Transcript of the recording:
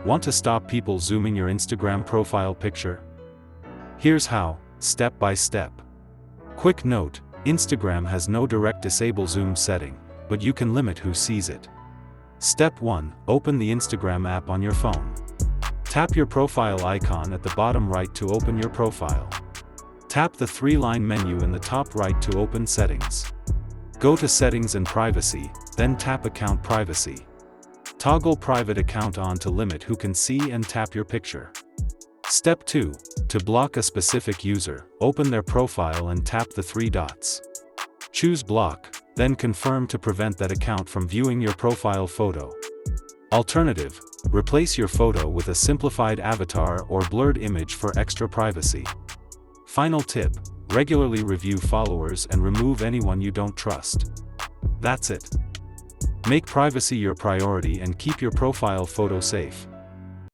Want to stop people zooming your Instagram profile picture? Here's how, step by step. Quick note, Instagram has no direct disable zoom setting, but you can limit who sees it. Step 1. Open the Instagram app on your phone. Tap your profile icon at the bottom right to open your profile. Tap the three-line menu in the top right to open Settings. Go to Settings and Privacy, then tap Account Privacy. Toggle Private Account on to limit who can see and tap your picture. Step 2. To block a specific user, open their profile and tap the three dots. Choose Block, then Confirm to prevent that account from viewing your profile photo. Alternative, replace your photo with a simplified avatar or blurred image for extra privacy. Final tip, regularly review followers and remove anyone you don't trust. That's it. Make privacy your priority and keep your profile photo safe.